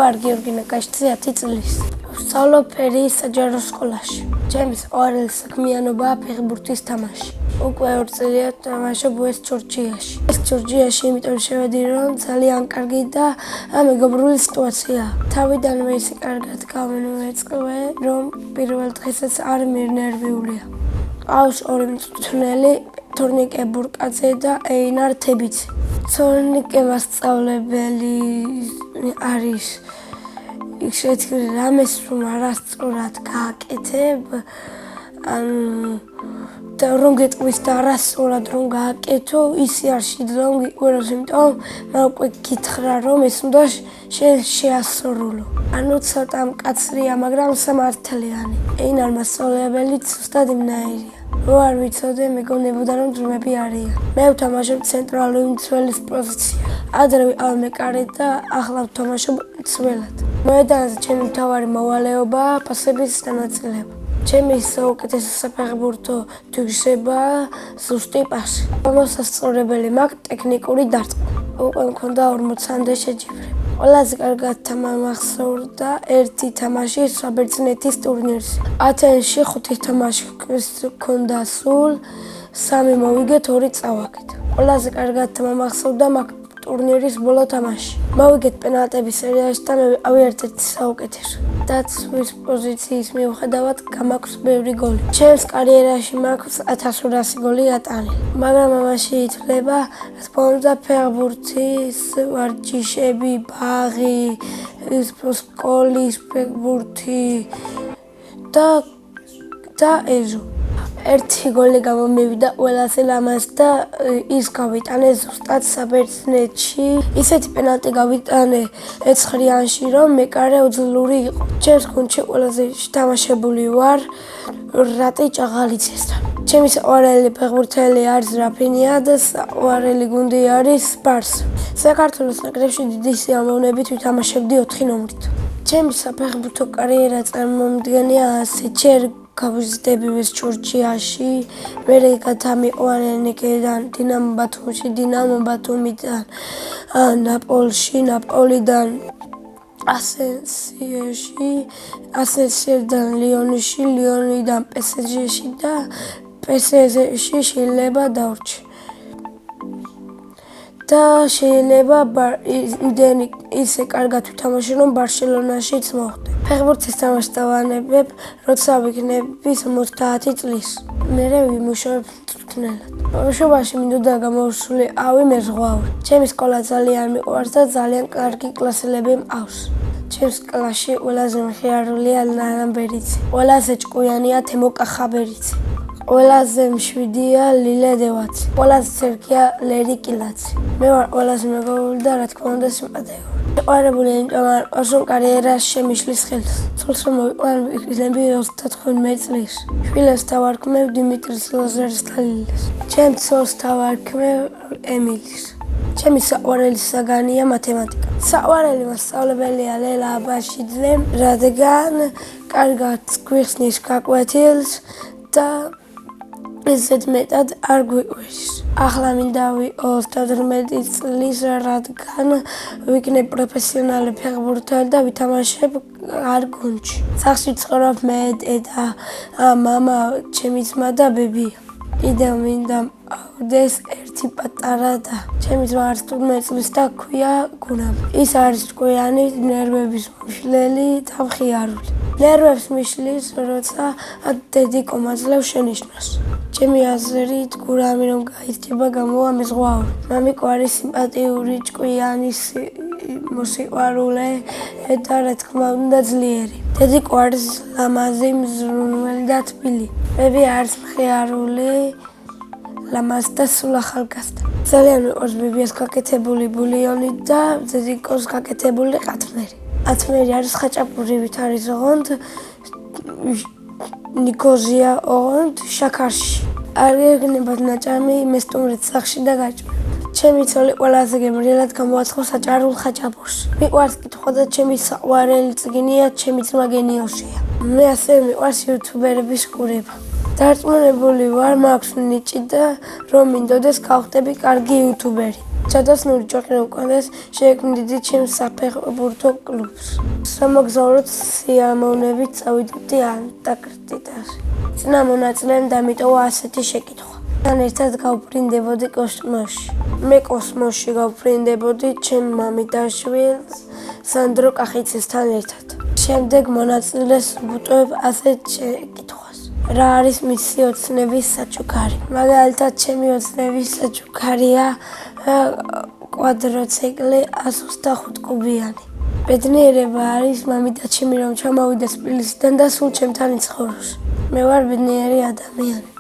ვარ გიორგი ნაკაშიძე 10 წლის. ვსწავლობ ფერიის საჯარო სკოლაში. ჩემი საყვარელი საქმიანობაა ფეხბურთის თამაში. უკვე 2 წელია ვთამაშობ ეს ჯორჯიაში. ეს ჯორჯიაში იმიტომ შევედი, რომ ძალიან კარგი და მეგობრული სიტუაციაა. თავიდანვე ისე კარგად გამოვეწყე, რომ პირველ დღესაც არ მირნერვიულია. ყავს 2 მწვრთნელი, თორნიკე ბურკაძე და ეინარ თებიცი. თორნიკე მასწავლებელი არის შეცდომა რამეს რომ არასწორად გააკეთებ, და რომ გეტყვის და არასწორად რომ გააკეთო, ისე არ შეიძლება რომ გიყვიროს, იმიტომ მე უკვე გითხრა რომ ეს უნდა შეასრულო. ანუ ცოტა მკაცრია, მაგრამ სამართლიანი. ეინარ მასწავლებელი ზუსტად იმნაირია. რო არ ვიცოდე, მეგონებოდა რომ ძმები არიან. მე ვთამაშობ ცენტრალური მცველის პოზიცია. ადრე ვიყავ მეკარედ და ახლა ვთამაშობ მცველად. მოედანზე ჩემი მთავარი მოვალეობაა პასების დანაწილება. ჩემი საუკეთესო საფეხბურთო თვისებაა ზუსტი პასი. მოსასწორებელი მაქვს ტექნიკური დარტყმა. უკვე მქონდა 40-მდე შეჯიბრი. ყველაზე კარგად მახსოვდა ერთი თამაში საბერძნეთის ტურნირზე. ათენში 5 თამაში ჰქონდა სულ, 3 მოვიგეთ, 2 წავაგეთ. ყველაზე კარგად მახსოვდა მაგ ტურნირის ბოლო თამაში. მოვიგეთ პენალტების სერიაში და მე ვიყავი ერთ-ერთი საუკეთესო. დაცვის პოზიციის მიუხედავად გამაქვს ბევრი გოლი. ჩემს კარიერაში მაქვს 1200 გოლი გატანილი. მაგრამ ამაში ითვლება, რა თქმა უნდა, ფეხბურთის ვარჯიშები, ბაღი, სკოლის ფეხბურთი და ეზო. ერთი გოლი გამომივიდა ყველაზე ლამაზ და ის გავიტანე ზუსტად საბერძნეთში. ისეთი პენალტი გავიტანე ეცხრიანში, რომ მეკარე უძლური იყო. ჩემს გუნდში ყველაზე შეთამაშებული ვარ რატი ჭაღალიძესთან. ჩემი საყვარელი ფეხბურთელი არის რაფინია და საყვარელი გუნდი არის სპარსა. საქართველოს ნაკრებში დიდი სიამოვნებით ვითამაშებდი 4 ნომრით. ჩემი საფეხბურთო კარიერა წარმომადგენია ასეთჯერ გავიზრდები ჯორჯიაში, მერე გადამიყვანე ნიკედან დინამო ბათუმში, დინამო ბათუმიდან ნაპოლში, ნაპოლიდან ასენსიოდან ლიონში, ლიონიდან პესეჟში და პესეჟში შეიძლება დავრჩი. და შეიძლება იმდენი ისე კარგად ვთამაშე, რომ ბარსელონაშიც მოხვდე. ფეხბურთის თამაშს დავანებებ, როცა ვიქნები 50 წლის. მერე ვიმუშავებ მწვრთნელად. ბავშვობაში მინდოდა გამოვსულიყავი მეზღვაური. ჩემი სკოლა ძალიან მიყვარს და ძალიან კარგი კლასელები მყავს. ჩემს კლასში ყველაზე მხიარულია ნანა ბერიცი. ყველაზე ჭკვიანია თემო კახაბერიცი. ყველაზე მშვიდია ლილე დევაცი. ყველაზე ცერკია ლერი კილაცი. მე ვარ ყველაზე მეგობრული და რა თქმა უნდა სიმპათიური. შეყვარებული იმიტომ არ ყავს რომ კარიერას შემიშლის ხელს. ცოლს რომ მოვიყვანები 35 წლის. შვილებს თავარქმევ დიმიტრის ლოზერის და ლილეს. ჩემ ცოლს თავარქმევ ემილის. ჩემი საყვარელი საგანია მათემატიკა. საყვარელი მასწავლებელია ლელა აბაშიძე, რადგან კარგად გვიხსნის გაკვეთილს და ისეთ მეტად არ გვიყვრის. ახლა მინდა ვიყო 18 წლის, რადგან ვიქნებ პროფესიონალი ფეხბურთელი და ვითამაშებ არ გუნდში. სახლში ვცხოვრობ მე, დედა, მამა, ჩემი ძმა და ბებია. კიდევ მინდა მყავდეს ერთი პატარა და ჩემი ძმა არის 15 წლის და ქვია გუნამ. ის არის ჭკვიანი, ნერვების მშლელი და მხიარული. ნერვებს მიშლის, როცა დედიკო მაძლევს შენიშვნას. ჩემი აზრით, გურამი რომ გაიზრდება, გამოვა მეზღვაური. მამიკო არის სიმპათიური, ჭკვიანი, მოსიყვარულე და რა თქმა უნდა ძლიერი. დედიკო არის ლამაზი, მზრუნველი და თბილი. ბები არის მხიარული, ლამაზი და სულ ახალგაზრდა. ძალიან მიყვარს ბებიას გაკეთებული ბულიონი და დედიკოს გაკეთებული ყათმერი. ათმერი არის ხაჭაპურივით არის ოღონდ ნიკოზია ოღონდ შაქარში. არ გეგნებათ ნაჭამი მესტუმრეთ სახლში და გაჭმე. ჩემი ცოლი ყველაზე გემრიელად გამოაცხო საჭარულ ხაჭაპურს. მიყვარს კითხვა და ჩემი საყვარელი წიგნია ჩემი ძმა გენიოსია. მე ასევე მიყვარს იუთუბერების ყურება. დარწმუნებული ვარ, მაქვს ნიჭი და რომ მინდოდეს გავხდები კარგი იუთუბერი. ჯადოსნური ჯოხი მქონდეს, შეექმნიდი ჩემს საფეხბურთო კლუბს. სამოგზაუროდ სიამოვნებით წავიდოდი ანტარქტიდაზე. წინა მონაწილემ დამიტოვა ასეთი შეკითხვა. თან ერთად გავფრინდებოდი კოსმოსში. მე კოსმოსში გავფრინდებოდი ჩემ მამიდაშვილს სანდრო კახიცესთან ერთად. შემდეგ მონაწილეს ვუტყობ ასეთ შეკითხვას. რა არის მისი ოცნების საჩუქარი? მაგალითად, ჩემი ოცნების საჩუქარია კვადროციკლი 125 კუბიანი. ბედნიერება არის მამიდაჩემი რომ ჩამოვიდა თბილისიდან და სულ ჩემთან იცხოვროს. მე ვარ ბედნიერი ადამიანი.